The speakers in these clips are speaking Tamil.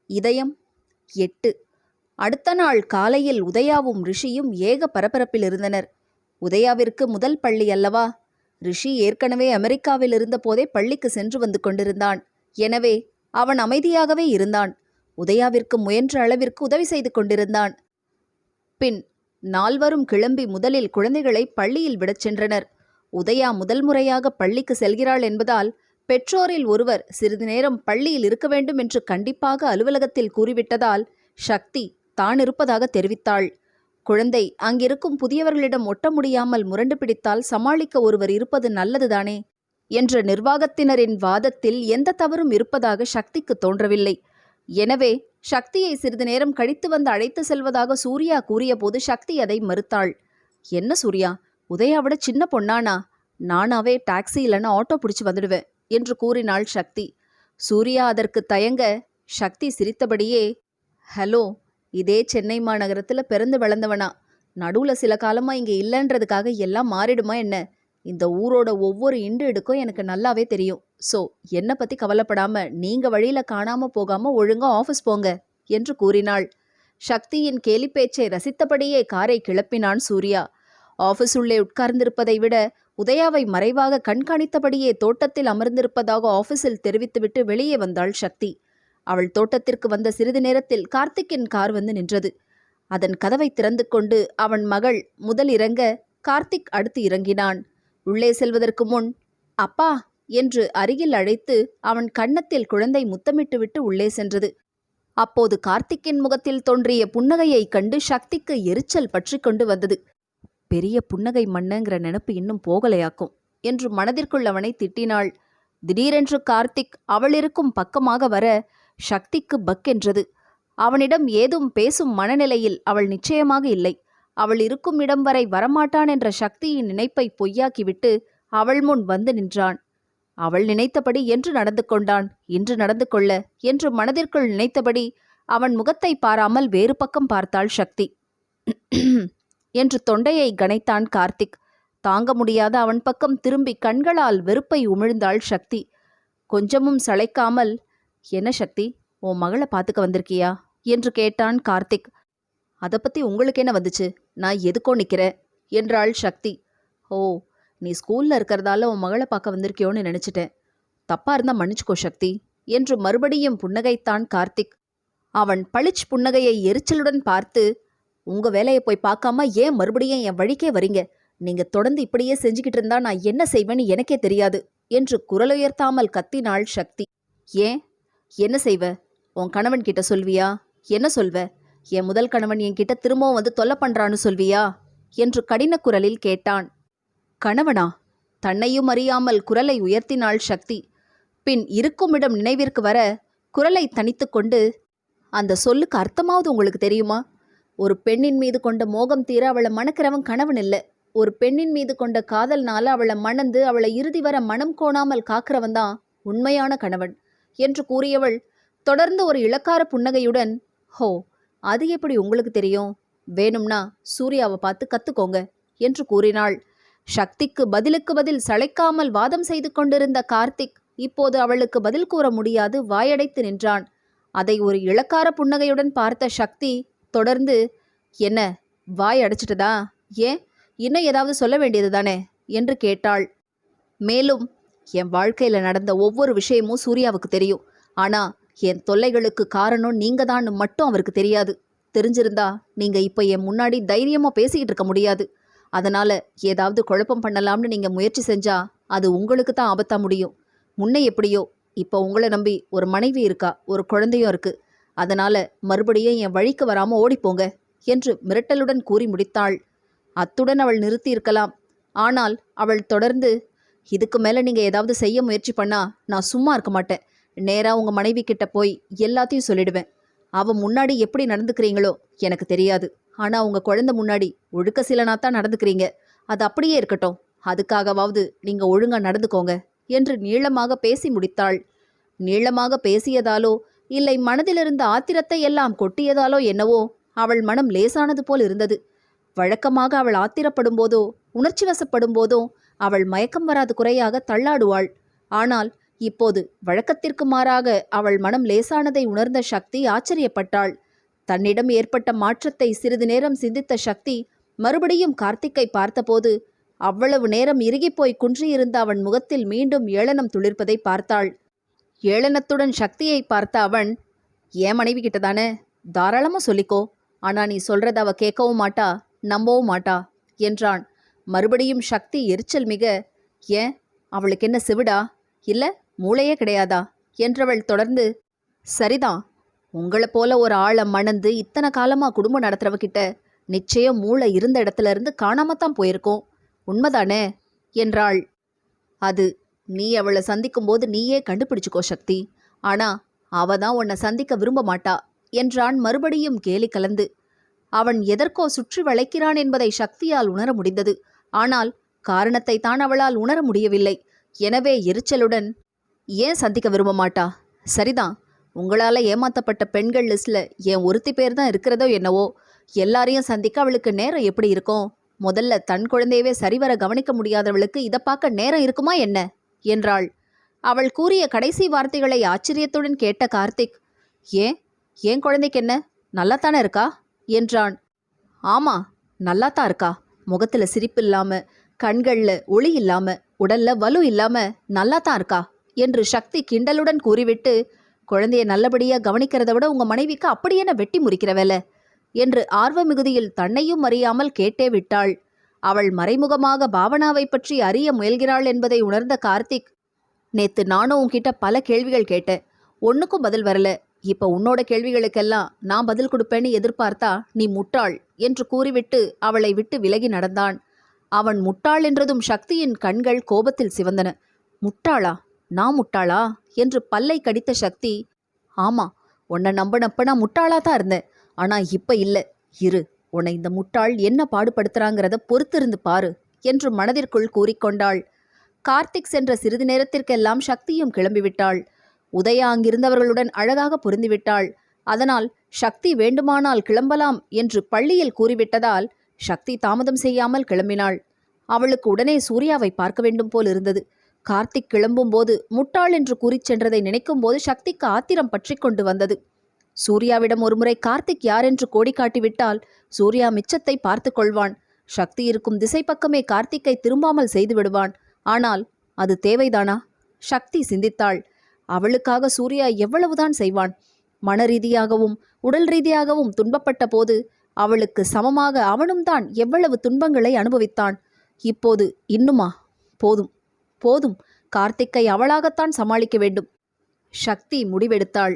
இதயம் 8. அடுத்த நாள் காலையில் உதயாவும் ரிஷியும் ஏக பரபரப்பில் இருந்தனர். உதயாவிற்கு முதல் பள்ளி அல்லவா? ரிஷி ஏற்கனவே அமெரிக்காவில் இருந்தபோதே பள்ளிக்கு சென்று வந்து கொண்டிருந்தான். எனவே அவன் அமைதியாகவே இருந்தான். உதயாவிற்கு முயன்ற அளவிற்கு உதவி செய்து கொண்டிருந்தான். பின் நால்வரும் கிளம்பி முதலில் குழந்தைகளை பள்ளியில் விடச் சென்றனர். உதயா முதல் முறையாக பள்ளிக்கு செல்கிறாள் என்பதால் பெற்றோரில் ஒருவர் சிறிது நேரம் பள்ளியில் இருக்க வேண்டும் என்று கண்டிப்பாக அலுவலகத்தில் கூறிவிட்டதால் சக்தி தான் இருப்பதாக தெரிவித்தாள். குழந்தை அங்கிருக்கும் புதியவர்களிடம் ஒட்ட முடியாமல் முரண்டு பிடித்தால் சமாளிக்க ஒருவர் இருப்பது நல்லதுதானே என்ற நிர்வாகத்தினரின் வாதத்தில் எந்த தவறும் இருப்பதாக சக்திக்கு தோன்றவில்லை. எனவே சக்தியை சிறிது நேரம் கழித்து வந்து அழைத்து செல்வதாக சூர்யா கூறியபோது சக்தி அதை மறுத்தாள். என்ன சூர்யா, உதயாவிட சின்ன பொண்ணானா? நானாவே டாக்ஸி இல்லைன்னா ஆட்டோ பிடிச்சி வந்துடுவேன் என்று கூறினாள் சக்தி. சூர்யா அதற்கு தயங்க சக்தி சிரித்தபடியே, ஹலோ, இதே சென்னை மாநகரத்தில் பிறந்து வளர்ந்தவனா? நடுவில் சில காலமாக இங்கே இல்லைன்றதுக்காக எல்லாம் மாறிடுமா என்ன? இந்த ஊரோட ஒவ்வொரு இண்டு இடுக்கும் எனக்கு நல்லாவே தெரியும். ஸோ என்னை பற்றி கவலைப்படாமல் நீங்கள் வழியில் காணாமல் போகாமல் ஒழுங்காக ஆஃபீஸ் போங்க என்று கூறினாள். சக்தியின் கேலிப்பேச்சை ரசித்தபடியே காரை கிளப்பினான் சூர்யா. ஆஃபீஸ் உள்ளே உட்கார்ந்திருப்பதை விட உதயாவை மறைவாக கண்காணித்தபடியே தோட்டத்தில் அமர்ந்திருப்பதாக ஆஃபீஸில் தெரிவித்துவிட்டு வெளியே வந்தாள் சக்தி. அவள் தோட்டத்திற்கு வந்த சிறிது நேரத்தில் கார்த்திக்கின் கார் வந்து நின்றது. அதன் கதவை திறந்து கொண்டு அவன் மகள் முதல் இறங்க கார்த்திக் அடுத்து இறங்கினான். உள்ளே செல்வதற்கு முன் அப்பா என்று அருகில் அழைத்து அவன் கன்னத்தில் குழந்தை முத்தமிட்டுவிட்டு உள்ளே சென்றது. அப்போது கார்த்திக்கின் முகத்தில் தோன்றிய புன்னகையை கண்டு சக்திக்கு எரிச்சல் பற்றி கொண்டு வந்தது. பெரிய புன்னகை மன்னங்கிற நினப்பு இன்னும் போகலையாக்கும் என்று மனதிற்குள் அவனை திட்டினாள். திடீரென்று கார்த்திக் அவள் இருக்கும் பக்கமாக வர சக்திக்கு பக்கென்றது. அவனிடம் ஏதும் பேசும் மனநிலையில் அவள் நிச்சயமாக இல்லை. அவள் இருக்கும் இடம் வரை வரமாட்டான் என்ற சக்தியின் நினைப்பை பொய்யாக்கிவிட்டு அவள் முன் வந்து நின்றான். அவள் நினைத்தபடி என்று நடந்து கொண்டான், இன்று நடந்து கொள்ள என்று மனதிற்குள் நினைத்தபடி அவன் முகத்தை பாராமல் வேறு பக்கம் பார்த்தாள் சக்தி. என்று தொண்டையை கனைத்தான் கார்த்திக். தாங்க முடியாத அவன் பக்கம் திரும்பி கண்களால் வெறுப்பை உமிழ்ந்தாள் சக்தி. கொஞ்சமும் சளைக்காமல், என்ன சக்தி, உன் மகளை பார்த்துக்க வந்திருக்கியா என்று கேட்டான் கார்த்திக். அதை பற்றி உங்களுக்கு என்ன வந்துச்சு? நான் எதுக்கோ நிற்கிறேன் என்றாள் சக்தி. ஓ, நீ ஸ்கூலில் இருக்கிறதால உன் மகளை பார்க்க வந்திருக்கியோன்னு நினச்சிட்டேன். தப்பாக இருந்தால் மன்னிச்சுக்கோ சக்தி என்று மறுபடியும் புன்னகைத்தான் கார்த்திக். அவன் பளிச் புன்னகையை எரிச்சலுடன் பார்த்து, உங்கள் வேலையை போய் பார்க்காம ஏன் மறுபடியும் என் வழிக்கே வரீங்க? நீங்கள் தொடர்ந்து இப்படியே செஞ்சுக்கிட்டு இருந்தா நான் என்ன செய்வேன்னு எனக்கே தெரியாது என்று குரலுயர்த்தாமல் கத்தினாள் சக்தி. ஏன், என்ன செய்வ? உன் கணவன் கிட்ட சொல்வியா? என்ன சொல்வ? என் முதல் கணவன் என்கிட்ட திரும்பவும் வந்து தொல்லை பண்றான்னு சொல்வியா என்று கடின குரலில் கேட்டான். கணவனா? தன்னையும் அறியாமல் குரலை உயர்த்தினாள் சக்தி. பின் இருக்குமிடம் நினைவிற்கு வர குரலை தனித்து கொண்டு, அந்த சொல்லுக்கு அர்த்தமாவது உங்களுக்கு தெரியுமா? ஒரு பெண்ணின் மீது கொண்ட மோகம் தீர அவளை மணக்கிறவன் கணவன் இல்லை. ஒரு பெண்ணின் மீது கொண்ட காதல்னால அவளை மணந்து அவளை இறுதி வர மனம் கோணாமல் காக்கிறவன் தான் உண்மையான கணவன் என்று கூறியவள் தொடர்ந்து ஒரு இளக்கார புன்னகையுடன், ஹோ, அது எப்படி உங்களுக்கு தெரியும்? வேணும்னா சூர்யாவை பார்த்து கத்துக்கோங்க என்று கூறினாள். சக்திக்கு பதிலுக்கு பதில் சளைக்காமல் வாதம் செய்து கொண்டிருந்த கார்த்திக் இப்போது அவளுக்கு பதில் கூற முடியாது வாயடைத்து நின்றான். அதை ஒரு இளக்கார புன்னகையுடன் பார்த்த சக்தி தொடர்ந்து, என்ன வாய் அடைச்சிட்டதா? ஏன், இன்னும் ஏதாவது சொல்ல வேண்டியது தானே என்று கேட்டாள். மேலும், என் வாழ்க்கையில் நடந்த ஒவ்வொரு விஷயமும் சூர்யாவுக்கு தெரியும். ஆனால் என் தொல்லைகளுக்கு காரணம் நீங்க தான் மட்டும் அவருக்கு தெரியாது. தெரிஞ்சிருந்தா நீங்க இப்போ என் முன்னாடி தைரியமாக பேசிக்கிட்டு இருக்க முடியாது. அதனால ஏதாவது குழப்பம் பண்ணலாம்னு நீங்க முயற்சி செஞ்சா அது உங்களுக்கு தான் ஆபத்தா முடியும். முன்ன எப்படியோ இப்போ உங்களை நம்பி ஒரு மனைவி இருக்கா, ஒரு குழந்தையும் இருக்கு. அதனால மறுபடியும் என் வழிக்கு வராமல் ஓடிப்போங்க என்று மிரட்டலுடன் கூறி முடித்தாள். அத்துடன் அவள் நிறுத்தி இருக்கலாம். ஆனால் அவள் தொடர்ந்து, இதுக்கு மேலே நீங்கள் ஏதாவது செய்ய முயற்சி பண்ணா நான் சும்மா இருக்க மாட்டேன். நேராக உங்கள் மனைவி கிட்ட போய் எல்லாத்தையும் சொல்லிடுவேன். அவள் முன்னாடி எப்படி நடந்துக்கிறீங்களோ எனக்கு தெரியாது. ஆனால் உங்கள் குழந்தை முன்னாடி ஒழுக்க சீலனாத்தான் நடந்துக்கிறீங்க. அது அப்படியே இருக்கட்டும். அதுக்காகவாவது நீங்கள் ஒழுங்காக நடந்துக்கோங்க என்று நீளமாக பேசி முடித்தாள். நீளமாக பேசியதாலோ இல்லை மனதிலிருந்த ஆத்திரத்தை எல்லாம் கொட்டியதாலோ என்னவோ அவள் மனம் லேசானது போல் இருந்தது. வழக்கமாக அவள் ஆத்திரப்படும் போதோ உணர்ச்சி வசப்படும் போதோ அவள் மயக்கம் வராது குறையாக தள்ளாடுவாள். ஆனால் இப்போது வழக்கத்திற்கு மாறாக அவள் மனம் லேசானதை உணர்ந்த சக்தி ஆச்சரியப்பட்டாள். தன்னிடம் ஏற்பட்ட மாற்றத்தை சிறிது நேரம் சிந்தித்த சக்தி மறுபடியும் கார்த்திக்கை பார்த்தபோது அவ்வளவு நேரம் இறுகிப்போய் குன்றியிருந்த அவன் முகத்தில் மீண்டும் ஏளனம் துளிர்ப்பதை பார்த்தாள். ஏளனத்துடன் சக்தியை பார்த்த அவன், ஏன் மனைவி கிட்டதானே, தாராளமாக சொல்லிக்கோ. ஆனா நீ சொல்றத அவ கேட்கவும் மாட்டா, நம்பவும் மாட்டா என்றான். மறுபடியும் சக்தி எரிச்சல் மிக, ஏன் அவளுக்கு என்ன சிவிடா, இல்ல மூளையே கிடையாதா என்றவள் தொடர்ந்து, சரிதான், உங்களை போல ஒரு ஆளை மணந்து இத்தனை காலமா குடும்பம் நடத்துறவகிட்ட நிச்சயம் மூளை இருந்த இடத்துல இருந்து காணாமத்தான் போயிருக்கோம், உண்மைதானே என்றாள். அது நீ அவளை சந்திக்கும் போது நீயே கண்டுபிடிச்சுக்கோ சக்தி. ஆனா அவ தான் உன்னை சந்திக்க விரும்ப மாட்டா என்றான் மறுபடியும் கேலி கலந்து. அவன் எதற்கோ சுற்றி வளைக்கிறான் என்பதை சக்தியால் உணர முடிந்தது. ஆனால் காரணத்தை தான் அவளால் உணர முடியவில்லை. எனவே எரிச்சலுடன், ஏன் சந்திக்க விரும்ப மாட்டா? சரிதான், உங்களால் ஏமாத்தப்பட்ட பெண்கள் லிஸ்ட்ல என் ஒருத்தி பேர் தான் இருக்கிறதோ என்னவோ. எல்லாரையும் சந்திக்க அவளுக்கு நேரம் எப்படி இருக்கும்? முதல்ல தன் குழந்தையவே சரிவர கவனிக்க முடியாதவளுக்கு இதை பார்க்க நேரம் இருக்குமா என்ன என்றாள். அவள் கூறிய கடைசி வார்த்தைகளை ஆச்சரியத்துடன் கேட்ட கார்த்திக், ஏன் குழந்தைக்கு என்ன, நல்லாத்தானே இருக்கா என்றான். ஆமா, நல்லாத்தான் இருக்கா. முகத்துல சிரிப்பு இல்லாம, கண்கள்ல ஒளி இல்லாம, உடல்ல வலு இல்லாம நல்லாத்தான் இருக்கா என்று சக்தி கிண்டலுடன் கூறிவிட்டு, குழந்தைய நல்லபடியா கவனிக்கிறத விட உங்க மனைவிக்கு அப்படியென்ன வெட்டி முறிக்கிற வேலை என்று ஆர்வ மிகுதியில் தன்னையும் அறியாமல் கேட்டே விட்டாள். அவள் மறைமுகமாக பாவனாவை பற்றி அறிய முயல்கிறாள் என்பதை உணர்ந்த கார்த்திக், நேத்து நானும் உன்கிட்ட பல கேள்விகள் கேட்டேன், ஒன்றுக்கும் பதில் வரல. இப்ப உன்னோட கேள்விகளுக்கெல்லாம் நான் பதில் கொடுப்பேன்னு எதிர்பார்த்தா நீ முட்டாள் என்று கூறிவிட்டு அவளை விட்டு விலகி நடந்தான். அவன் முட்டாள் என்றதும் சக்தியின் கண்கள் கோபத்தில் சிவந்தன. முட்டாளா? நான் முட்டாளா என்று பல்லை கடித்த சக்தி, ஆமா, உன்னை நம்பினப்ப நான் முட்டாளா தான் இருந்தேன். ஆனா இப்ப இல்ல. இரு, உன்னை இந்த முட்டாள் என்ன பாடுபடுத்துறாங்கிறத பொறுத்திருந்து பாரு என்று மனதிற்குள் கூறிக்கொண்டாள். கார்த்திக் சென்ற சிறிது நேரத்திற்கெல்லாம் சக்தியும் கிளம்பிவிட்டாள். உதயா அங்கிருந்தவர்களுடன் அழகாக பொருந்திவிட்டாள். அதனால் சக்தி வேண்டுமானால் கிளம்பலாம் என்று பள்ளியில் கூறிவிட்டதால் சக்தி தாமதம் செய்யாமல் கிளம்பினாள். அவளுக்கு உடனே சூர்யாவை பார்க்க வேண்டும் போல் இருந்தது. கார்த்திக் கிளம்பும் போது முட்டாள் என்று கூறிச் சென்றதை நினைக்கும் போது சக்திக்கு ஆத்திரம் பற்றி கொண்டு வந்தது. சூர்யாவிடம் ஒருமுறை கார்த்திக் யாரென்று கோடி காட்டிவிட்டால் சூர்யா மிச்சத்தை பார்த்து கொள்வான். சக்தி இருக்கும் திசை பக்கமே கார்த்திக்கை திரும்பாமல் செய்து விடுவான். ஆனால் அது தேவைதானா? சக்தி சிந்தித்தாள். அவளுக்காக சூர்யா எவ்வளவுதான் செய்வான்? மன ரீதியாகவும் உடல் ரீதியாகவும் துன்பப்பட்ட போது அவளுக்கு சமமாக அவனும் தான் எவ்வளவு துன்பங்களை அனுபவித்தான். இப்போது இன்னுமா? போதும் போதும், கார்த்திக்கை அவளாகத்தான் சமாளிக்க வேண்டும். சக்தி முடிவெடுத்தாள்.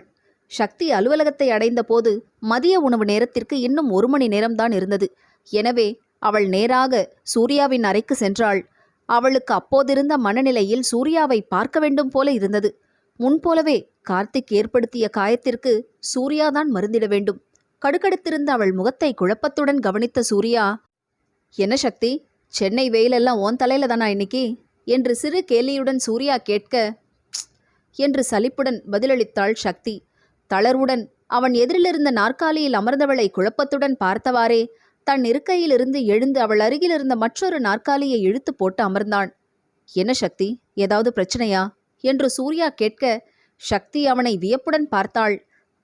சக்தி அலுவலகத்தை அடைந்த போது மதிய உணவு நேரத்திற்கு இன்னும் 1 மணி நேரம்தான் இருந்தது. எனவே அவள் நேராக சூர்யாவின் அறைக்கு சென்றாள். அவளுக்கு அப்போதிருந்த மனநிலையில் சூர்யாவை பார்க்க வேண்டும் போல இருந்தது. முன்போலவே கார்த்திக் ஏற்படுத்திய காயத்திற்கு சூர்யாதான் மருந்திட வேண்டும். கடுக்கடுத்திருந்த அவள் முகத்தை குழப்பத்துடன் கவனித்த சூர்யா, என்ன சக்தி, சென்னை வெயிலெல்லாம் ஓன் தலையில தானா இன்னைக்கு என்று சிறு கேலியுடன் சூர்யா கேட்க, என்று சலிப்புடன் பதிலளித்தாள் சக்தி. தளர்வுடன் அவன் எதிரிலிருந்த நாற்காலியில் அமர்ந்தவளை குழப்பத்துடன் பார்த்தவாறே தன் இருக்கையிலிருந்து எழுந்து அவள் அருகிலிருந்த மற்றொரு நாற்காலியை இழுத்து போட்டு அமர்ந்தான். என்ன சக்தி, ஏதாவது பிரச்சனையா என்று சூர்யா கேட்க சக்தி அவனை வியப்புடன் பார்த்தாள்.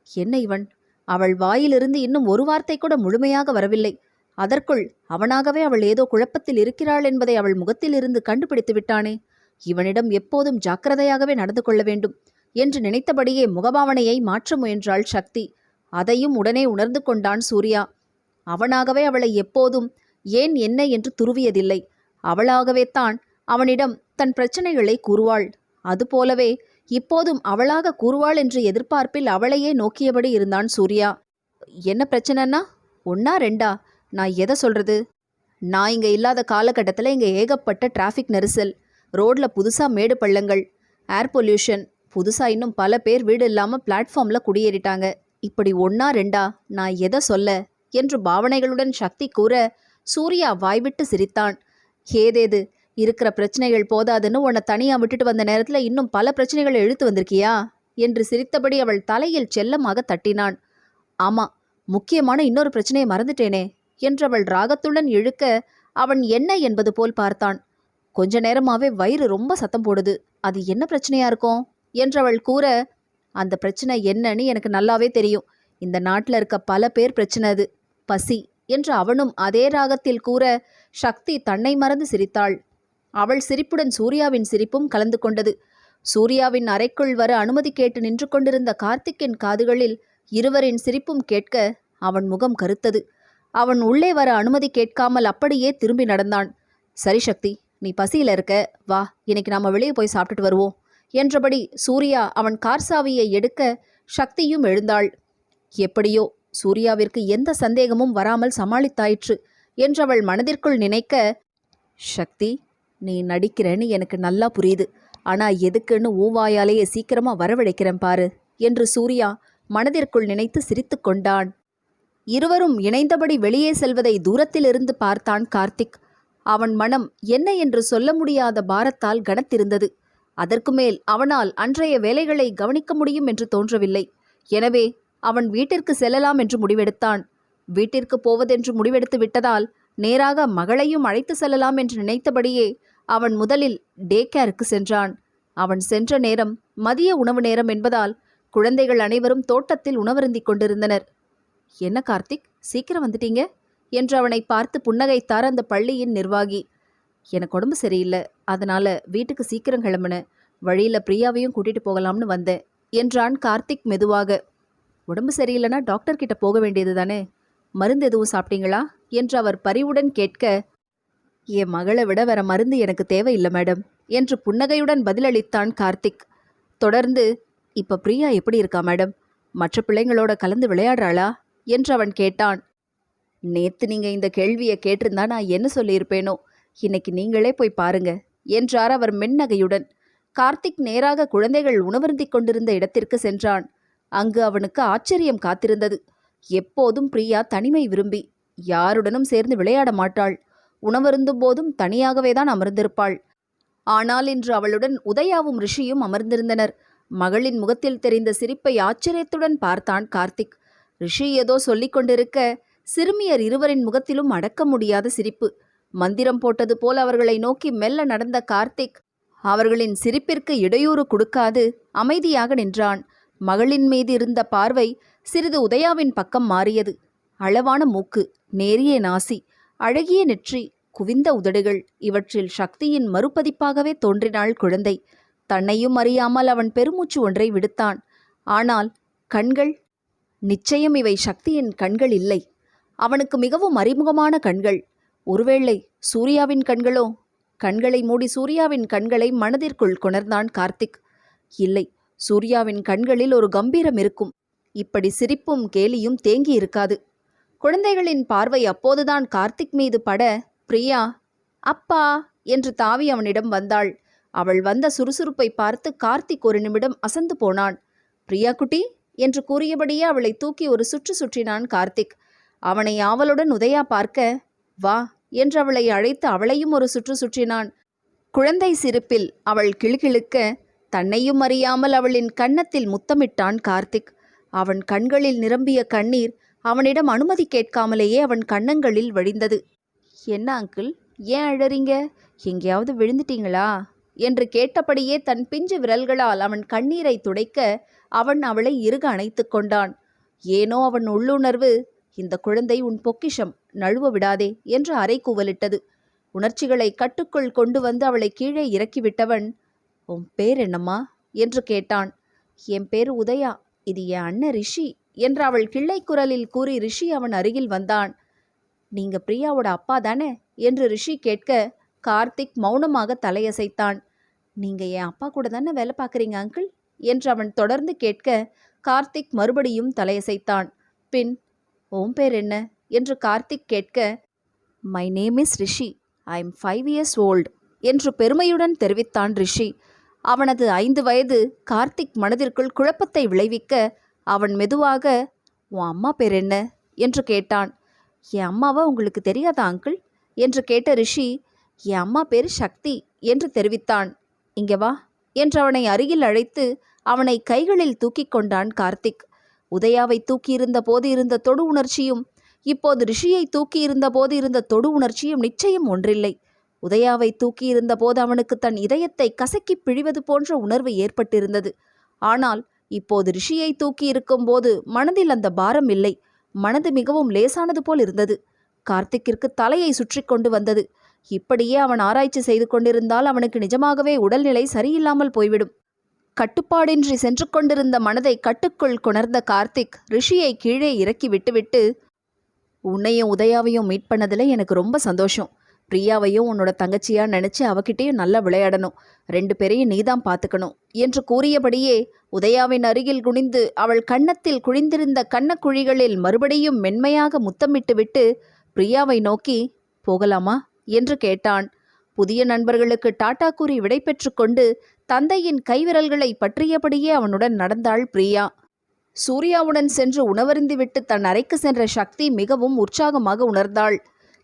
என்ன இவன்? அவள் வாயிலிருந்து இன்னும் ஒரு வார்த்தை கூட முழுமையாக வரவில்லை. அதற்குள் அவனாகவே அவள் ஏதோ குழப்பத்தில் இருக்கிறாள் என்பதை அவள் முகத்தில் இருந்து கண்டுபிடித்து விட்டானே. இவனிடம் எப்போதும் ஜாக்கிரதையாகவே நடந்து கொள்ள வேண்டும் என்று நினைத்தபடியே முகபாவனையை மாற்ற முயன்றாள் சக்தி. அதையும் உடனே உணர்ந்து கொண்டான் சூர்யா. அவனாகவே அவளை எப்போதும் ஏன் என்ன என்று துருவியதில்லை. அவளாகவே தான் அவனிடம் தன் பிரச்சனைகளை கூறுவாள். அதுபோலவே இப்போதும் அவளாக கூறுவாள் என்று எதிர்பார்ப்பில் அவளையே நோக்கியபடி இருந்தான் சூர்யா. என்ன பிரச்சனைன்னா? 1 2 நான் எதை சொல்றது? நான் இங்கே இல்லாத காலகட்டத்தில் இங்கே ஏகப்பட்ட டிராஃபிக் நெரிசல், ரோடில் புதுசாக மேடு பள்ளங்கள், ஏர் பொல்யூஷன், புதுசாக இன்னும் பல பேர் வீடு இல்லாமல் பிளாட்ஃபார்மில் குடியேறிட்டாங்க. இப்படி 1 2 நான் எதை சொல்ல என்று பாவனைகளுடன் சக்தி கூற சூர்யா வாய்விட்டு சிரித்தான். ஏதேது, இருக்கிற பிரச்சனைகள் போதாதுன்னு உன்னை தனியாக விட்டுட்டு வந்த நேரத்தில் இன்னும் பல பிரச்சனைகளை இழுத்து வந்திருக்கியா என்று சிரித்தபடி அவள் தலையில் செல்லமாக தட்டினான். ஆமாம், முக்கியமான இன்னொரு பிரச்சனையை மறந்துட்டேனே என்றவள் ராகத்துடன் இழுக்க அவன் என்ன என்பது போல் பார்த்தான். கொஞ்ச நேரமாவே வயிறு ரொம்ப சத்தம் போடுது அது என்ன பிரச்சனையா இருக்கும் என்றவள் கூற, அந்த பிரச்சனை என்னன்னு எனக்கு நல்லாவே தெரியும். இந்த நாட்டில் இருக்க பல பேர் பிரச்சனை அது. பசி என்று அவனும் அதே ராகத்தில் கூற, சக்தி தன்னை மறந்து சிரித்தாள். அவள் சிரிப்புடன் சூர்யாவின் சிரிப்பும் கலந்து கொண்டது. சூர்யாவின் அறைக்குள் வர அனுமதி கேட்டு நின்று கொண்டிருந்த கார்த்திக்கின் காதுகளில் இருவரின் சிரிப்பும் கேட்க அவன் முகம் கருத்தது. அவன் உள்ளே வர அனுமதி கேட்காமல் அப்படியே திரும்பி நடந்தான். சரி சக்தி, நீ பசியில் இருக்க, வா, இன்னைக்கு நாம வெளியே போய் சாப்பிட்டுட்டு வருவோம் என்றபடி சூர்யா அவன் கார் சாவியை எடுக்க சக்தியும் எழுந்தாள். எப்படியோ சூர்யாவிற்கு எந்த சந்தேகமும் வராமல் சமாளித்தாயிற்று என்றவள் மனதிற்குள் நினைக்க, சக்தி, நீ நடிக்கிறேன்னு எனக்கு நல்லா புரியுது. ஆனா எதுக்குன்னு ஊவாயாலேயே சீக்கிரமா வரவழைக்கிறேன் பாரு என்று சூர்யா மனதிற்குள் நினைத்து சிரித்து கொண்டான். இருவரும் இணைந்தபடி வெளியே செல்வதை தூரத்திலிருந்து பார்த்தான் கார்த்திக். அவன் மனம் என்ன என்று சொல்ல முடியாத பாரத்தால் கனத்திருந்தது. அதற்கு மேல் அவனால் அன்றைய வேலைகளை கவனிக்க முடியும் என்று தோன்றவில்லை. எனவே அவன் வீட்டிற்கு செல்லலாம் என்று முடிவெடுத்தான். வீட்டிற்கு போவதென்று முடிவெடுத்து விட்டதால் நேராக மகளையும் அழைத்து செல்லலாம் என்று நினைத்தபடியே அவன் முதலில் டே கேருக்கு சென்றான். அவன் சென்ற நேரம் மதிய உணவு நேரம் என்பதால் குழந்தைகள் அனைவரும் தோட்டத்தில் உணவருந்திக் கொண்டிருந்தனர். என்ன கார்த்திக், சீக்கிரம் வந்துட்டீங்க என்று அவனை பார்த்து புன்னகைத்தார் அந்த பள்ளியின் நிர்வாகி. எனக்கு உடம்பு சரியில்லை, அதனால வீட்டுக்கு சீக்கிரம் கிளம்புனேன். வழியில் பிரியாவையும் கூட்டிட்டு போகலாம்னு வந்தேன் என்றான் கார்த்திக் மெதுவாக. உடம்பு சரியில்லைன்னா டாக்டர் கிட்ட போக வேண்டியது தானே, மருந்து எதுவும் சாப்பிட்டீங்களா என்று அவர் பரிவுடன் கேட்க, என் மகளை விட வேற மருந்து எனக்கு தேவையில்லை மேடம் என்று புன்னகையுடன் பதிலளித்தான் கார்த்திக். தொடர்ந்து, இப்ப பிரியா எப்படி இருக்கா மேடம், மற்ற பிள்ளைங்களோட கலந்து விளையாடுறாளா என்று அவன் கேட்டான். நேத்து நீங்க இந்த கேள்வியை கேட்டிருந்தா நான் என்ன சொல்லியிருப்பேனோ, இன்னைக்கு நீங்களே போய் பாருங்க என்றார் அவர் மென்னகையுடன். கார்த்திக் நேராக குழந்தைகள் உணவருந்திக் கொண்டிருந்த இடத்திற்கு சென்றான். அங்கு அவனுக்கு ஆச்சரியம் காத்திருந்தது. எப்போதும் பிரியா தனிமை விரும்பி யாருடனும் சேர்ந்து விளையாட மாட்டாள். உணவருந்தும் போதும் தனியாகவே தான் அமர்ந்திருப்பாள். ஆனால் இன்று அவளுடன் உதயாவும் ரிஷியும் அமர்ந்திருந்தனர். மகளின் முகத்தில் தெரிந்த சிரிப்பை ஆச்சரியத்துடன் பார்த்தான் கார்த்திக். ரிஷி ஏதோ சொல்லிக் கொண்டிருக்க சிறுமியர் இருவரின் முகத்திலும் அடக்க முடியாத சிரிப்பு. மந்திரம் போட்டது போல் அவர்களை நோக்கி மெல்ல நடந்த கார்த்திக் அவர்களின் சிரிப்பிற்கு இடையூறு கொடுக்காது அமைதியாக நின்றான். மகளின் மீது இருந்த பார்வை சிறிது உதயாவின் பக்கம் மாறியது. அளவான மூக்கு, நேரிய நாசி, அழகிய நெற்றி, குவிந்த உதடுகள், இவற்றில் சக்தியின் மறுபதிப்பாகவே தோன்றினாள் குழந்தை. தன்னையும் அறியாமல் அவன் பெருமூச்சு ஒன்றை விடுத்தான். ஆனால் கண்கள், நிச்சயம் இவை சக்தியின் கண்கள் இல்லை. அவனுக்கு மிகவும் அறிமுகமான கண்கள். ஒருவேளை சூர்யாவின் கண்களோ? கண்களை மூடி சூர்யாவின் கண்களை மனதிற்குள் கொணர்ந்தான் கார்த்திக். இல்லை, சூர்யாவின் கண்களில் ஒரு கம்பீரம் இருக்கும். இப்படி சிரிப்பும் கேலியும் தேங்கி இருக்காது. குழந்தைகளின் பார்வை அப்போதுதான் கார்த்திக் மீது பட, பிரியா அப்பா என்று தாவி அவனிடம் வந்தாள். அவள் வந்த சுறுசுறுப்பை பார்த்து கார்த்திக் ஒரு நிமிடம் அசந்து போனான். பிரியா குட்டி என்று கூறியபடியே அவளை தூக்கி ஒரு சுற்று சுற்றினான் கார்த்திக். அவனை ஆவலுடன் உதயா பார்க்க, வா என்று அவளை அழைத்து அவளையும் ஒரு சுற்று சுற்றினான். குழந்தை சிரிப்பில் அவள் கிளுகிளுக்க தன்னையும் அறியாமல் அவளின் கன்னத்தில் முத்தமிட்டான் கார்த்திக். அவன் கண்களில் நிரம்பிய கண்ணீர் அவனிடம் அனுமதி கேட்காமலேயே அவன் கன்னங்களில் வழிந்தது. என்ன அங்கிள், ஏன் அழறீங்க? எங்கேயாவது விழுந்துட்டீங்களா என்று கேட்டபடியே தன் பிஞ்சு விரல்களால் அவன் கண்ணீரை துடைக்க அவன் அவளை இறுக அணைத்து கொண்டான். ஏனோ அவன் உள்ளுணர்வு, இந்த குழந்தை உன் பொக்கிஷம், நழுவ விடாதே என்று அறை கூவலிட்டது. உணர்ச்சிகளை கட்டுக்குள் கொண்டு வந்து அவளை கீழே இறக்கிவிட்டவன், உன் பேர் என்னம்மா என்று கேட்டான். என் பேர் உதயா, இது என் அண்ணன் ரிஷி என்று அவள் கிள்ளை குரலில் கூறி ரிஷி அவன் அருகில் வந்தான். நீங்க பிரியாவோட அப்பா தானே என்று ரிஷி கேட்க கார்த்திக் மௌனமாக தலையசைத்தான். நீங்க என் அப்பா கூட தானே வேலை பார்க்குறீங்க அங்கிள் என்று அவன் தொடர்ந்து கேட்க கார்த்திக் மறுபடியும் தலையசைத்தான். பின், உன் பேர் என்ன என்று கார்த்திக் கேட்க, my name is Rishi, I am 5 years old என்று பெருமையுடன் தெரிவித்தான் ரிஷி. அவனது 5 வயது கார்த்திக் மனதிற்குள் குழப்பத்தை விளைவிக்க அவன் மெதுவாக, உன் அம்மா பேர் என்ன என்று கேட்டான். என் அம்மாவா உங்களுக்கு தெரியாதா அங்கிள் என்று கேட்ட ரிஷி, என் அம்மா பேர் சக்தி என்று தெரிவித்தான். இங்கே வா என்று அவனை அருகில் அழைத்து அவனை கைகளில் தூக்கி கொண்டான் கார்த்திக். உதயாவை தூக்கியிருந்த போது இருந்த தொடு உணர்ச்சியும் இப்போது ரிஷியை தூக்கியிருந்த போது இருந்த தொடு உணர்ச்சியும் நிச்சயம் ஒன்றில்லை. உதயாவை தூக்கியிருந்த போது அவனுக்கு தன் இதயத்தை கசக்கி பிழிவது போன்ற உணர்வு ஏற்பட்டிருந்தது. ஆனால் இப்போது ரிஷியை தூக்கி இருக்கும் போது மனதில் அந்த பாரம் இல்லை. மனது மிகவும் லேசானது போல் இருந்தது. கார்த்திக்கிற்கு தலையை சுற்றி கொண்டு வந்தது. இப்படியே அவன் ஆராய்ச்சி செய்து கொண்டிருந்தால் அவனுக்கு நிஜமாகவே உடல்நிலை சரியில்லாமல் போய்விடும். கட்டுப்பாடின்றி சென்று கொண்டிருந்த மனதை கட்டுக்குள் கொணர்ந்த கார்த்திக் ரிஷியை கீழே இறக்கி விட்டுவிட்டு, உன்னையும் உதயாவையும் மீட் பண்ணதில் எனக்கு ரொம்ப சந்தோஷம். பிரியாவையும் உன்னோட தங்கச்சியா நினச்சி அவகிட்டையும் நல்லா விளையாடணும். 2 பேரையும் நீதான் பார்த்துக்கணும் என்று கூறியபடியே உதயாவின் அருகில் குனிந்து அவள் கன்னத்தில் குழிந்திருந்த கன்னக்குழிகளில் மறுபடியும் மென்மையாக முத்தமிட்டு விட்டு பிரியாவை நோக்கி, போகலாமா என்று கேட்டான். புதிய நண்பர்களுக்கு டாட்டா கூறி விடை பெற்று கொண்டு தந்தையின் கைவிரல்களை பற்றியபடியே அவனுடன் நடந்தாள் பிரியா. சூர்யாவுடன் சென்று உணவருந்திவிட்டு தன் அறைக்கு சென்ற சக்தி மிகவும் உற்சாகமாக உணர்ந்தாள்.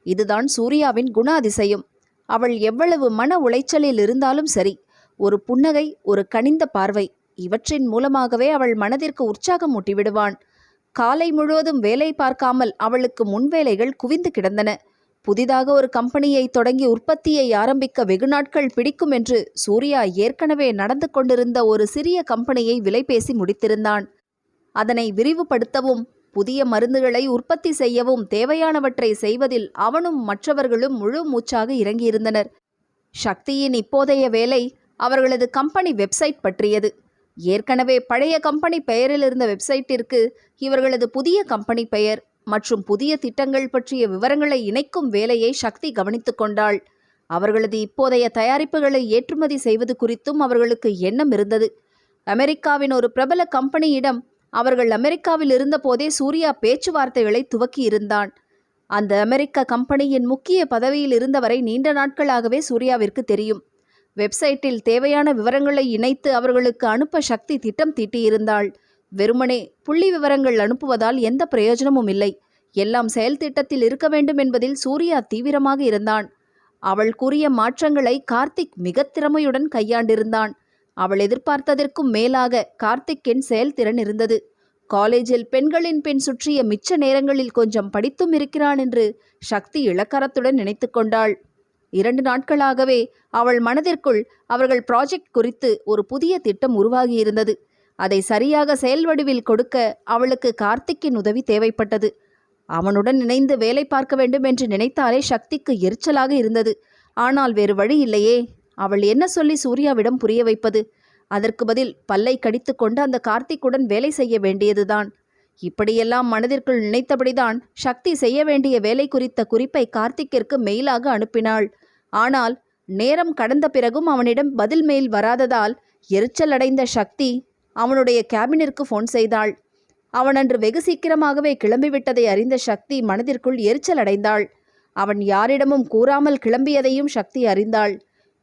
இதுதான் சூர்யாவின் குணாதிசயம். அவள் எவ்வளவு மன உளைச்சலில் இருந்தாலும் சரி, ஒரு புன்னகை, ஒரு கனிந்த பார்வை, இவற்றின் மூலமாகவே அவள் மனதிற்கு உற்சாகம் ஊட்டிவிடுவான். காலை முழுவதும் வேலை பார்க்காமல் அவளுக்கு முன்வேலைகள் குவிந்து கிடந்தன. புதிதாக ஒரு கம்பெனியை தொடங்கி உற்பத்தியை ஆரம்பிக்க வெகு நாட்கள் பிடிக்கும் என்று சூர்யா ஏற்கனவே நடந்து கொண்டிருந்த ஒரு சிறிய கம்பெனியை விலை பேசி முடித்திருந்தான். அதனை விரிவுபடுத்தவும் புதிய மருந்துகளை உற்பத்தி செய்யவும் தேவையானவற்றை செய்வதில் அவனும் மற்றவர்களும் முழு மூச்சாக இறங்கியிருந்தனர். சக்தியின் இப்போதைய வேலை அவர்களது கம்பெனி வெப்சைட் பற்றியது. ஏற்கனவே பழைய கம்பெனி பெயரில் இருந்த வெப்சைட்டிற்கு இவர்களது புதிய கம்பெனி பெயர் மற்றும் புதிய திட்டங்கள் பற்றிய விவரங்களை இணைக்கும் வேலையை சக்தி கவனித்து கொண்டாள். அவர்களது இப்போதைய தயாரிப்புகளை ஏற்றுமதி செய்வது குறித்தும் அவர்களுக்கு எண்ணம் இருந்தது. அமெரிக்காவின் ஒரு பிரபல கம்பெனியிடம் அவர்கள் அமெரிக்காவில் இருந்தபோதே சூர்யா பேச்சுவார்த்தைகளை துவக்கியிருந்தான். அந்த அமெரிக்க கம்பெனியின் முக்கிய பதவியில் இருந்தவரை நீண்ட நாட்களாகவே சூர்யாவிற்கு தெரியும். வெப்சைட்டில் தேவையான விவரங்களை இணைத்து அவர்களுக்கு அனுப்ப சக்தி திட்டம் தீட்டியிருந்தாள். வெறுமனே புள்ளி விவரங்கள் அனுப்புவதால் எந்த பிரயோஜனமும் இல்லை. எல்லாம் செயல் திட்டத்தில் இருக்க வேண்டும் என்பதில் சூர்யா தீவிரமாக இருந்தான். அவள் கூறிய மாற்றங்களை கார்த்திக் மிக திறமையுடன் கையாண்டிருந்தான். அவள் எதிர்பார்த்ததற்கும் மேலாக கார்த்திக்கின் செயல்திறன் இருந்தது. காலேஜில் பெண்களின் பின் சுற்றிய மிச்ச நேரங்களில் கொஞ்சம் படித்தும் இருக்கிறான் என்று சக்தி இளக்கரத்துடன் நினைத்து கொண்டாள். 2 நாட்களாகவே அவள் மனதிற்குள் அவர்கள் ப்ராஜெக்ட் குறித்து ஒரு புதிய திட்டம் உருவாகியிருந்தது. அதை சரியாக செயல் வடிவில் கொடுக்க அவளுக்கு கார்த்திக்கின் உதவி தேவைப்பட்டது. அவனுடன் இணைந்து வேலை பார்க்க வேண்டும் என்று நினைத்தாலே சக்திக்கு எரிச்சலாக இருந்தது. ஆனால் வேறு வழி இல்லையே. அவள் என்ன சொல்லி சூர்யாவிடம் புரிய வைப்பது? அதற்கு பதில் பல்லை கடித்து கொண்டு அந்த கார்த்திக்குடன் வேலை செய்ய வேண்டியதுதான். இப்படியெல்லாம் மனதிற்குள் நினைத்தபடிதான் சக்தி செய்ய வேண்டிய வேலை குறித்த குறிப்பை கார்த்திக்கிற்கு மெயிலாக அனுப்பினாள். ஆனால் நேரம் கடந்த பிறகும் அவனிடம் பதில் மெயில் வராததால் எரிச்சல் அடைந்த சக்தி அவனுடைய கேபினிற்கு ஃபோன் செய்தாள். அவன் அன்று வெகு சீக்கிரமாகவே கிளம்பிவிட்டதை அறிந்த சக்தி மனதிற்குள் எரிச்சல் அடைந்தாள். அவன் யாரிடமும் கூறாமல் கிளம்பியதையும் சக்தி அறிந்தாள்.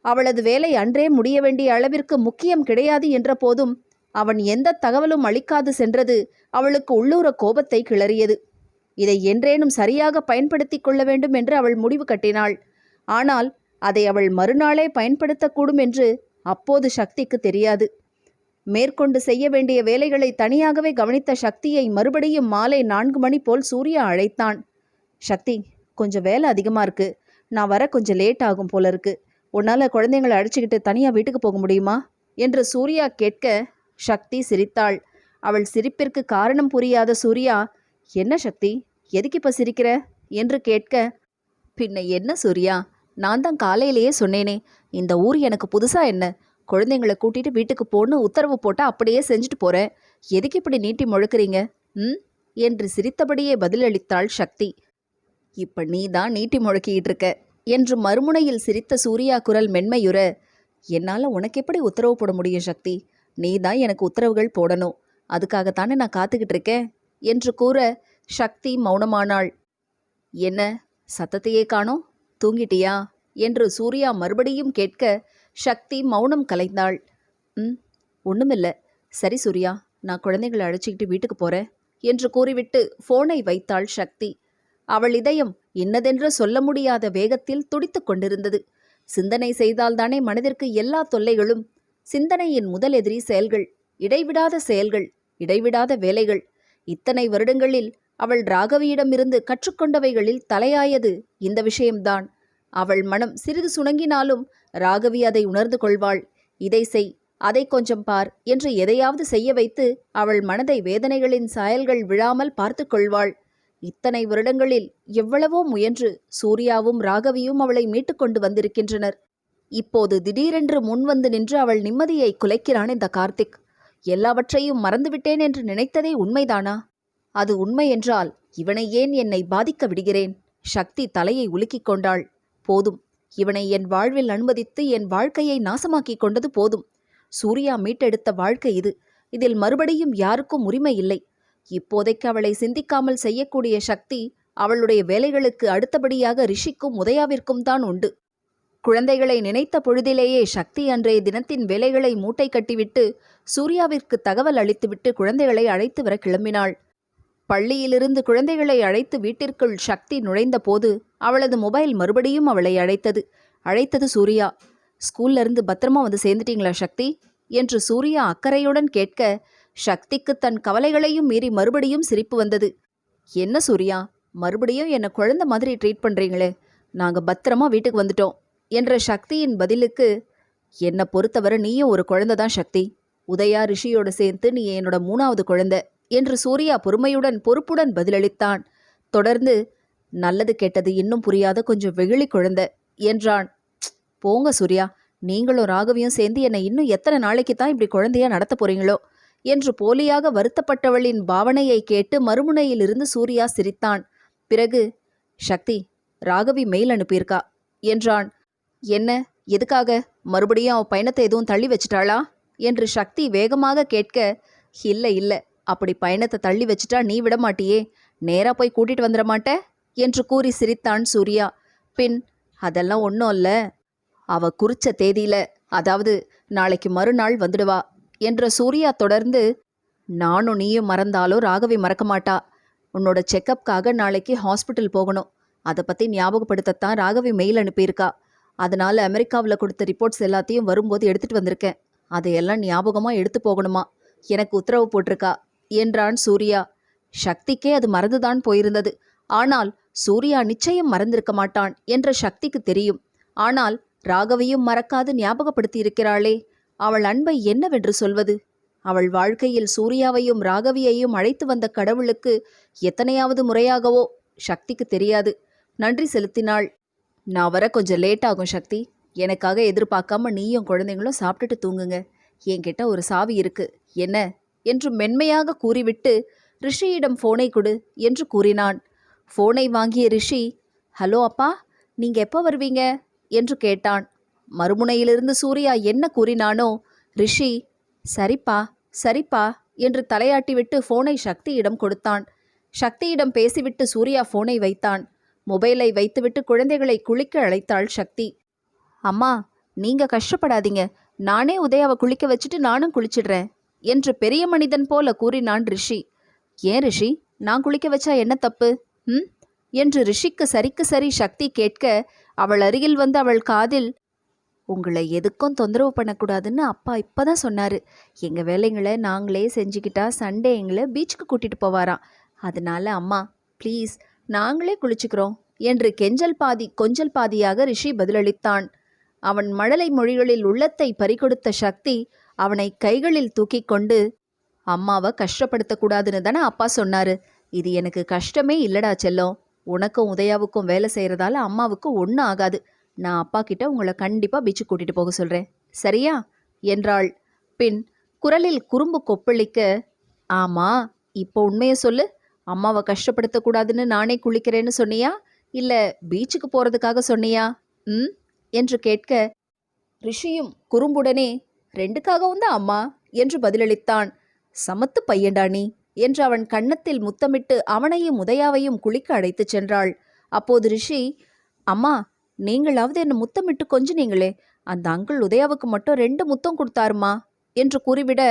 அவளது வேலை அன்றே முடிய வேண்டிய அளவிற்கு முக்கியம் கிடையாது என்ற போதும் அவன் எந்த தகவலும் அளிக்காது சென்றது அவளுக்கு உள்ளூர கோபத்தை கிளறியது. இதை என்றேனும் சரியாக பயன்படுத்தி கொள்ள வேண்டும் என்று அவள் முடிவு கட்டினாள். ஆனால் அதை அவள் மறுநாளே பயன்படுத்தக்கூடும் என்று அப்போது சக்திக்கு தெரியாது. மேற்கொண்டு செய்ய வேண்டிய வேலைகளை தனியாகவே கவனித்த சக்தியை மறுபடியும் மாலை 4 மணி போல் சூர்யா அழைத்தான். சக்தி, கொஞ்சம் வேலை அதிகமாக இருக்கு. நான் வர கொஞ்சம் லேட் ஆகும் போல இருக்கு. உன்னால் குழந்தைங்களை அழைச்சிக்கிட்டு தனியாக வீட்டுக்கு போக முடியுமா என்று சூர்யா கேட்க சக்தி சிரித்தாள். அவள் சிரிப்பிற்கு காரணம் புரியாத சூர்யா, என்ன சக்தி, எதுக்கு இப்போ சிரிக்கிற என்று கேட்க, பின்ன என்ன சூர்யா, நான் தான் காலையிலேயே சொன்னேனே, இந்த ஊர் எனக்கு புதுசா என்ன, குழந்தைங்களை கூட்டிட்டு வீட்டுக்கு போன்னு உத்தரவு போட்டால் அப்படியே செஞ்சுட்டு போகிறேன். எதுக்கு இப்படி நீட்டி முழுக்கிறீங்க என்று சிரித்தபடியே பதிலளித்தாள் சக்தி. இப்போ நீ தான் நீட்டி முழக்கிட்டு இருக்க என்று மறுமுனையில் சிரித்த சூர்யா குரல் மென்மையுற, என்னால் உனக்கு எப்படி உத்தரவு போட முடியும் சக்தி, நீ தான் எனக்கு உத்தரவுகள் போடணும், அதுக்காகத்தானே நான் காத்துக்கிட்டு இருக்கேன் என்று கூற சக்தி மௌனமானாள். என்ன சத்தத்தையே காணோம், தூங்கிட்டியா என்று சூர்யா மறுபடியும் கேட்க சக்தி மௌனம் கலைந்தாள். ஒன்றுமில்ல, சரி சூர்யா, நான் குழந்தைகளை அழைச்சிக்கிட்டு வீட்டுக்கு போகிறேன் என்று கூறிவிட்டு ஃபோனை வைத்தாள் சக்தி. அவள் இதயம் இன்னதென்று சொல்ல முடியாத வேகத்தில் துடித்து கொண்டிருந்தது. சிந்தனை செய்தால்தானே மனதிற்கு எல்லா தொல்லைகளும். சிந்தனையின் முதல் எதிரி செயல்கள், இடைவிடாத செயல்கள், இடைவிடாத வேலைகள். இத்தனை வருடங்களில் அவள் ராகவியிடமிருந்து கற்றுக்கொண்டவைகளில் தலையாயது இந்த விஷயம்தான். அவள் மனம் சிறிது சுணங்கினாலும் ராகவி அதை உணர்ந்து கொள்வாள். இதை செய், அதை கொஞ்சம் பார் என்று எதையாவது செய்ய வைத்து அவள் மனதை வேதனைகளின் சாயல்கள் விழாமல் பார்த்து கொள்வாள். இத்தனை வருடங்களில் எவ்வளவோ முயன்று சூர்யாவும் ராகவியும் அவளை மீட்டு கொண்டு வந்திருக்கின்றனர். இப்போது திடீரென்று முன்வந்து நின்று அவள் நிம்மதியை குலைக்கிறான் இந்த கார்த்திக். எல்லாவற்றையும் மறந்துவிட்டேன் என்று நினைத்ததே உண்மைதானா? அது உண்மை என்றால் இவனை ஏன் என்னை பாதிக்க விடுகிறேன்? சக்தி தலையை உலுக்கிக் கொண்டாள். போதும், இவனை என் வாழ்வில் அனுமதித்து என் வாழ்க்கையை நாசமாக்கிக் கொண்டது போதும். சூர்யா மீட்டெடுத்த வாழ்க்கை இது. இதில் மறுபடியும் யாருக்கும் உரிமை இல்லை. இப்போதைக்கு அவளை சிந்திக்காமல் செய்யக்கூடிய சக்தி அவளுடைய வேலைகளுக்கு அடுத்தபடியாக ரிஷிக்கும் உதயாவிற்கும் தான் உண்டு. குழந்தைகளை நினைத்த பொழுதிலேயே சக்தி அன்றைய தினத்தின் வேலைகளை மூட்டை கட்டிவிட்டு சூர்யாவிற்கு தகவல் அளித்துவிட்டு குழந்தைகளை அழைத்து வர கிளம்பினாள். பள்ளியிலிருந்து குழந்தைகளை அழைத்து வீட்டிற்குள் சக்தி நுழைந்த போது அவளது மொபைல் மறுபடியும் அவளை அழைத்தது சூர்யா. ஸ்கூல்ல இருந்து பத்திரமா வந்து சேர்ந்துட்டீங்களா சக்தி என்று சூர்யா அக்கறையுடன் கேட்க, சக்திக்கு தன் கவலைகளையும் மீறி மறுபடியும் சிரிப்பு வந்தது. என்ன சூர்யா, மறுபடியும் என்னை குழந்தை மாதிரி ட்ரீட் பண்றீங்களே? நாங்க பத்திரமா வீட்டுக்கு வந்துட்டோம் என்ற சக்தியின் பதிலுக்கு, என்னை பொறுத்தவரை நீயும் ஒரு குழந்தை தான் சக்தி. உதயா ரிஷியோடு சேர்ந்து நீ என்னோட 3வது குழந்தை என்று சூர்யா பொறுப்புடன் பதிலளித்தான். தொடர்ந்து, நல்லது கெட்டது இன்னும் புரியாத கொஞ்சம் வெகுளி குழந்தை என்றான். போங்க சூர்யா, நீங்களும் ராகவியும் சேர்ந்து என்னை இன்னும் எத்தனை நாளைக்கு தான் இப்படி குழந்தையா நடத்த போறீங்களோ என்று போலியாக வருத்தப்பட்டவளின் பாவனையை கேட்டு மறுமுனையிலிருந்து சூர்யா சிரித்தான். பிறகு, சக்தி, ராகவி மெயில் அனுப்பியிருக்கா என்றான். என்ன, எதுக்காக? மறுபடியும் அவ பயணத்தை எதுவும் தள்ளி வச்சிட்டாளா என்று சக்தி வேகமாக கேட்க, இல்லை, அப்படி பயணத்தை தள்ளி வச்சிட்டா நீ விடமாட்டியே, நேரா போய் கூட்டிட்டு வந்துட மாட்ட என்று கூறி சிரித்தான் சூர்யா. பின், அதெல்லாம் ஒன்றும் இல்லை, அவ குறிச்ச தேதியில, அதாவது நாளைக்கு மறுநாள் வந்துடுவா என்ற சூர்யா தொடர்ந்து, நானும் நீயும் மறந்தாலோ ராகவி மறக்க மாட்டா. உன்னோட செக்கப்காக நாளைக்கு ஹாஸ்பிட்டல் போகணும். அதை பற்றி ஞாபகப்படுத்தத்தான் ராகவி மெயில் அனுப்பியிருக்கா. அதனால் அமெரிக்காவில் கொடுத்த ரிப்போர்ட்ஸ் எல்லாத்தையும் வரும்போது எடுத்துகிட்டு வந்திருக்கேன். அதையெல்லாம் ஞாபகமாக எடுத்து போகணுமா, எனக்கு உத்தரவு போட்டிருக்கா என்றான் சூர்யா. சக்திக்கே அது மறந்துதான் போயிருந்தது. ஆனால் சூர்யா நிச்சயம் மறந்திருக்க மாட்டான் என்ற சக்திக்கு தெரியும். ஆனால் ராகவியும் மறக்காது ஞாபகப்படுத்தி இருக்கிறாளே, அவள் அன்பை என்னவென்று சொல்வது? அவள் வாழ்க்கையில் சூர்யாவையும் ராகவியையும் அழைத்து வந்த கடவுளுக்கு எத்தனையாவது முறையாகவோ சக்திக்கு தெரியாது. நன்றி செலுத்தினாள். நான் வர கொஞ்சம் லேட் ஆகும் சக்தி. எனக்காக எதிர்பார்க்காம நீயும் குழந்தைங்களும் சாப்பிட்டுட்டு தூங்குங்க. என்கிட்ட ஒரு சாவி இருக்கு, என்ன என்று மென்மையாக கூறிவிட்டு, ரிஷியிடம் ஃபோனை கொடு என்று கூறினான். ஃபோனை வாங்கிய ரிஷி, ஹலோ அப்பா, நீங்க எப்போ வருவீங்க என்று கேட்டான். மறுமுனையிலிருந்து சூர்யா என்ன கூறினானோ, ரிஷி சரிப்பா என்று தலையாட்டிவிட்டு ஃபோனை சக்தியிடம் கொடுத்தான். சக்தியிடம் பேசிவிட்டு சூர்யா ஃபோனை வைத்தான். மொபைலை வைத்துவிட்டு குழந்தைகளை குளிக்க அழைத்தாள் சக்தி. அம்மா, நீங்க கஷ்டப்படாதீங்க, நானே உதயாவை குளிக்க வச்சுட்டு நானும் குளிச்சிடுறேன் என்று பெரிய மனிதன் போல கூறினான் ரிஷி. ஏன் ரிஷி, நான் குளிக்க வச்சா என்ன தப்பு என்று ரிஷிக்கு சரிக்கு சரி சக்தி கேட்க, அவள் அருகில் வந்து அவள் காதில், உங்களை எதுக்கும் தொந்தரவு பண்ணக்கூடாதுன்னு அப்பா இப்பதான் சொன்னாரு. எங்க வேலைங்களை நாங்களே செஞ்சுக்கிட்டா சண்டே எங்களை பீச்சுக்கு கூட்டிட்டு போவாராம். அதனால அம்மா ப்ளீஸ், நாங்களே குளிச்சுக்கிறோம் என்று கெஞ்சல் பாதி கொஞ்சல் பாதியாக ரிஷி பதிலளித்தான். அவன் மழலை மொழிகளில் உள்ளத்தை பறிகொடுத்த சக்தி அவனை கைகளில் தூக்கி கொண்டு, அம்மாவை கஷ்டப்படுத்தக்கூடாதுன்னு தானே அப்பா சொன்னாரு. இது எனக்கு கஷ்டமே இல்லடா செல்லம். உனக்கும் உதயாவுக்கும் வேலை செய்கிறதால அம்மாவுக்கு ஒன்றும் ஆகாது. நான் அப்பா கிட்ட உங்களை கண்டிப்பாக பீச்சு கூட்டிகிட்டு போக சொல்கிறேன், சரியா என்றாள். பின் குரலில் குறும்பு கொப்பளிக்க, ஆமாம், இப்போ உண்மையை சொல்லு, அம்மாவை கஷ்டப்படுத்தக்கூடாதுன்னு நானே குளிக்கிறேன்னு சொன்னியா, இல்லை பீச்சுக்கு போகிறதுக்காக சொன்னியா என்று கேட்க, ரிஷியும் குறும்புடனே, ரெண்டுக்காகவும் தான் அம்மா என்று பதிலளித்தான். சமத்து பையன்டா நீ என்று அவன் கன்னத்தில் முத்தமிட்டு அவனையும் உதயாவையும் குளிக்க அழைத்துச் சென்றாள். அப்போது ரிஷி, அம்மா, நீங்களாவது என்னை முத்தமிட்டு கொஞ்சினீங்களே, அந்த அங்கிள் உதயாவுக்கு மட்டும் 2 முத்தம் கொடுத்தாருமா என்று கூறிவிட,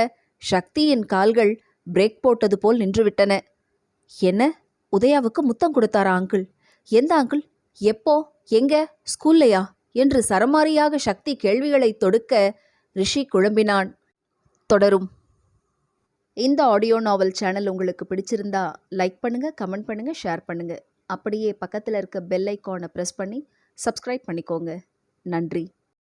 சக்தியின் கால்கள் பிரேக் போட்டது போல் நின்றுவிட்டன. என்ன, உதயாவுக்கு முத்தம் கொடுத்தாரா அங்கிள்? எந்த அங்கிள்? எப்போ? எங்க? ஸ்கூல்லையா என்று சரமாரியாக சக்தி கேள்விகளை தொடுக்க ரிஷி குழம்பினான். தொடரும். இந்த ஆடியோ நாவல் சேனல் உங்களுக்கு பிடிச்சிருந்தா லைக் பண்ணுங்க, கமெண்ட் பண்ணுங்க, ஷேர் பண்ணுங்க. அப்படியே பக்கத்தில் இருக்க பெல் ஐக்கானை ப்ரெஸ் பண்ணி சப்ஸ்கிரைப் பண்ணிக்கோங்க. நன்றி.